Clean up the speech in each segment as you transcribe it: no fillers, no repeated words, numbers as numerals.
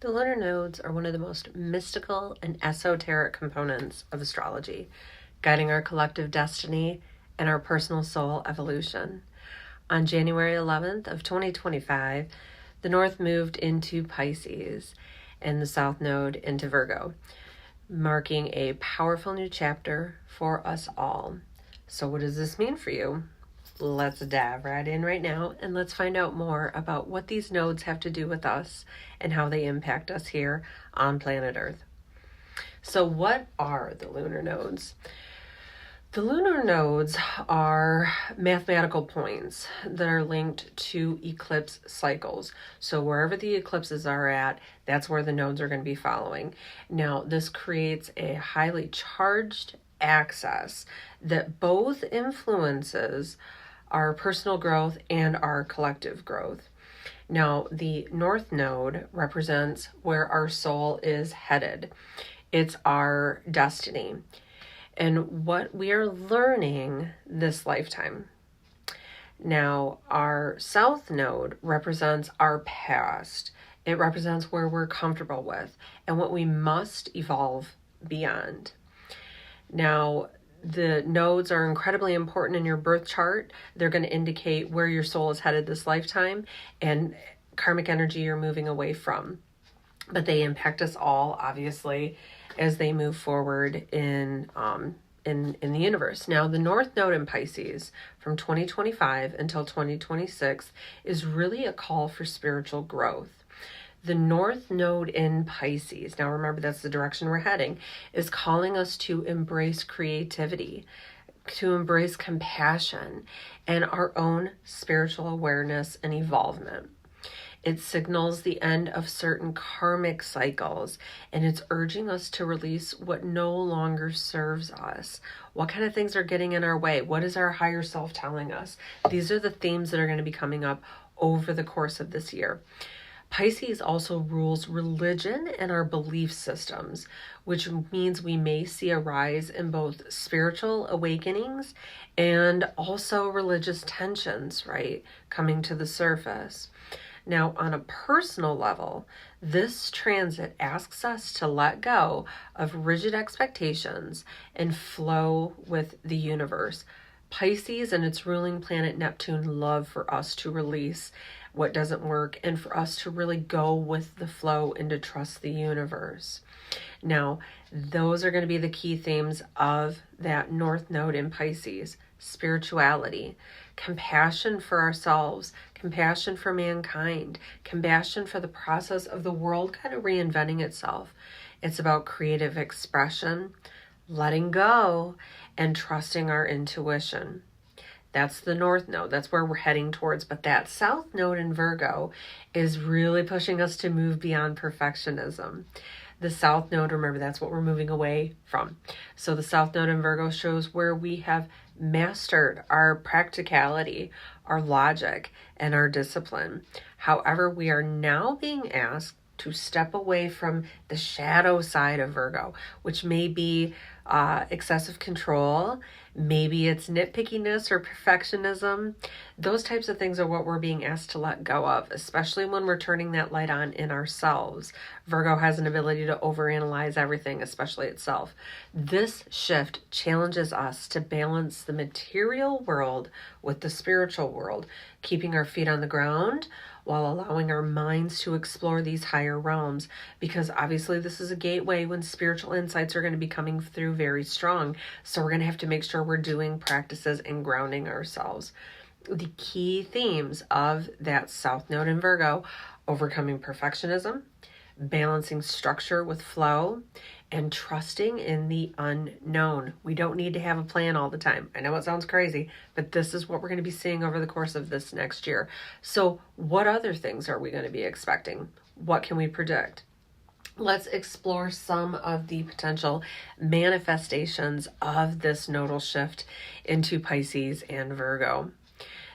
The lunar nodes are one of the most mystical and esoteric components of astrology, guiding our collective destiny and our personal soul evolution. On January 11th of 2025, the North moved into Pisces and the South node into Virgo, marking a powerful new chapter for us all. So what does this mean for you? Let's dive right in right now and let's find out more about what these nodes have to do with us and how they impact us here on planet Earth. So what are the lunar nodes? The lunar nodes are mathematical points that are linked to eclipse cycles. So wherever the eclipses are at, that's where the nodes are going to be following. Now, this creates a highly charged axis that both influences our personal growth and our collective growth. Now, the North Node represents where our soul is headed. It's our destiny and what we are learning this lifetime. Now, our South Node represents our past. It represents where we're comfortable with and what we must evolve beyond. Now, the nodes are incredibly important in your birth chart. They're going to indicate where your soul is headed this lifetime and karmic energy you're moving away from. But they impact us all, obviously, as they move forward in the universe. Now, the North Node in Pisces from 2025 until 2026 is really a call for spiritual growth. The North Node in Pisces, now remember that's the direction we're heading, is calling us to embrace creativity, to embrace compassion, and our own spiritual awareness and evolvement. It signals the end of certain karmic cycles, and it's urging us to release what no longer serves us. What kind of things are getting in our way? What is our higher self telling us? These are the themes that are going to be coming up over the course of this year. Pisces also rules religion and our belief systems, which means we may see a rise in both spiritual awakenings and also religious tensions, right, coming to the surface. Now, on a personal level, this transit asks us to let go of rigid expectations and flow with the universe. Pisces and its ruling planet Neptune love for us to release what doesn't work and for us to really go with the flow and to trust the universe. Now, those are going to be the key themes of that North Node in Pisces. Spirituality, compassion for ourselves, compassion for mankind, compassion for the process of the world kind of reinventing itself. It's about creative expression, letting go, and trusting our intuition. That's the North Node. That's where we're heading towards. But that South Node in Virgo is really pushing us to move beyond perfectionism. The South Node, remember, that's what we're moving away from. So the South Node in Virgo shows where we have mastered our practicality, our logic, and our discipline. However, we are now being asked to step away from the shadow side of Virgo, which may be excessive control, maybe it's nitpickiness or perfectionism. Those types of things are what we're being asked to let go of, especially when we're turning that light on in ourselves. Virgo has an ability to overanalyze everything, especially itself. This shift challenges us to balance the material world with the spiritual world, keeping our feet on the ground while allowing our minds to explore these higher realms, because obviously this is a gateway when spiritual insights are going to be coming through very strong. So we're going to have to make sure we're doing practices and grounding ourselves. The key themes of that South Node in Virgo: overcoming perfectionism, balancing structure with flow, and trusting in the unknown. We don't need to have a plan all the time. I know it sounds crazy, but this is what we're going to be seeing over the course of this next year. So what other things are we going to be expecting? What can we predict? Let's explore some of the potential manifestations of this nodal shift into Pisces and Virgo.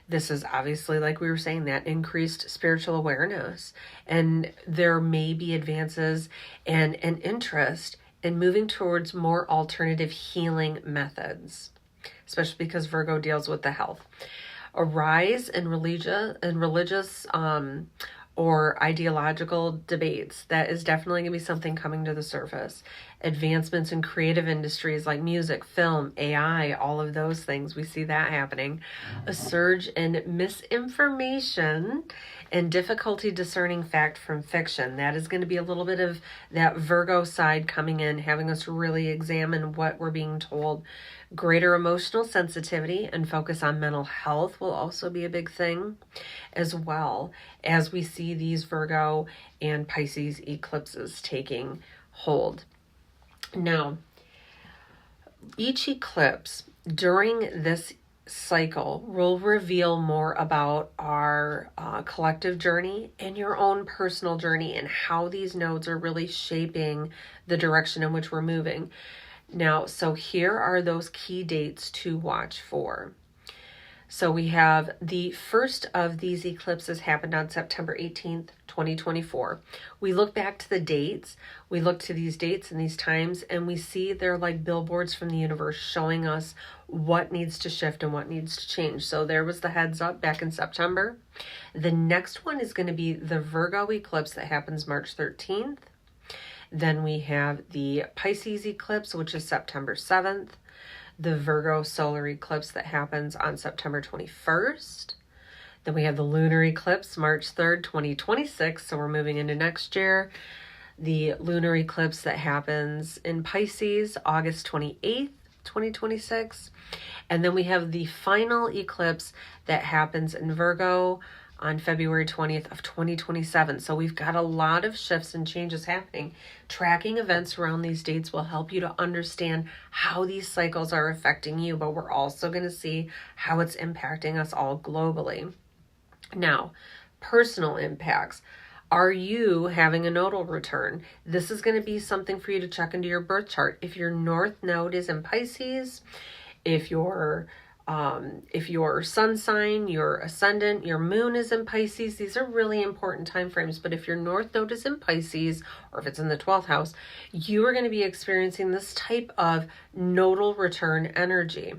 This is obviously, like we were saying, that increased spiritual awareness. And there may be advances and an interest in moving towards more alternative healing methods, especially because Virgo deals with the health. A rise in religious or ideological debates. That is definitely going to be something coming to the surface. Advancements in creative industries like music, film, AI, all of those things. We see that happening. A surge in misinformation and difficulty discerning fact from fiction. That is going to be a little bit of that Virgo side coming in, having us really examine what we're being told. Greater emotional sensitivity and focus on mental health will also be a big thing, as well as we see these Virgo and Pisces eclipses taking hold. Now, each eclipse during this cycle will reveal more about our collective journey and your own personal journey and how these nodes are really shaping the direction in which we're moving. Now, so here are those key dates to watch for. So we have the first of these eclipses happened on September 18th, 2024. We look back to the dates. We look to these dates and these times, and we see they're like billboards from the universe showing us what needs to shift and what needs to change. So there was the heads up back in September. The next one is going to be the Virgo eclipse that happens March 13th. Then we have the Pisces eclipse, which is September 7th. The Virgo solar eclipse that happens on September 21st. Then we have the lunar eclipse, March 3rd, 2026. So we're moving into next year. The lunar eclipse that happens in Pisces, August 28th, 2026. And then we have the final eclipse that happens in Virgo on February 20th of 2027. So we've got a lot of shifts and changes happening. Tracking events around these dates will help you to understand how these cycles are affecting you, but we're also going to see how it's impacting us all globally. Now, personal impacts. Are you having a nodal return? This is going to be something for you to check into your birth chart. If your north node is in Pisces, if your sun sign, your ascendant, your moon is in Pisces, these are really important time frames. But if your north node is in Pisces, or if it's in the 12th house, you are going to be experiencing this type of nodal return energy.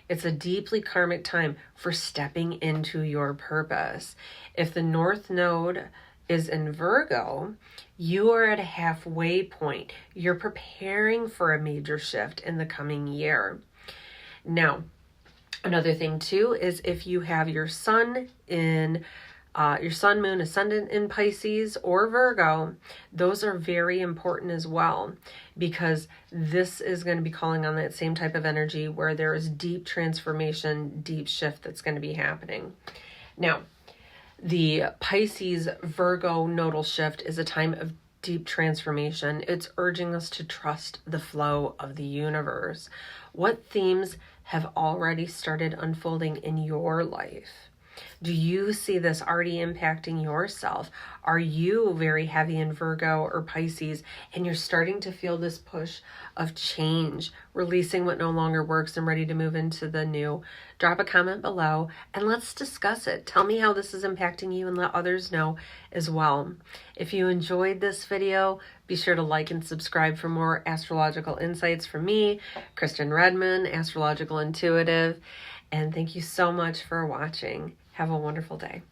It's a deeply karmic time for stepping into your purpose. If the north node is in Virgo, you are at a halfway point. You're preparing for a major shift in the coming year. Now, another thing too is if you have your sun, moon, ascendant in Pisces or Virgo, those are very important as well, because this is going to be calling on that same type of energy where there is deep transformation, deep shift that's going to be happening. Now, the Pisces Virgo nodal shift is a time of deep transformation. It's urging us to trust the flow of the universe. What themes have already started unfolding in your life? Do you see this already impacting yourself? Are you very heavy in Virgo or Pisces and you're starting to feel this push of change, releasing what no longer works and ready to move into the new? Drop a comment below and let's discuss it. Tell me how this is impacting you and let others know as well. If you enjoyed this video, be sure to like and subscribe for more astrological insights from me, Kristen Redman, Astrological Intuitive. And thank you so much for watching. Have a wonderful day.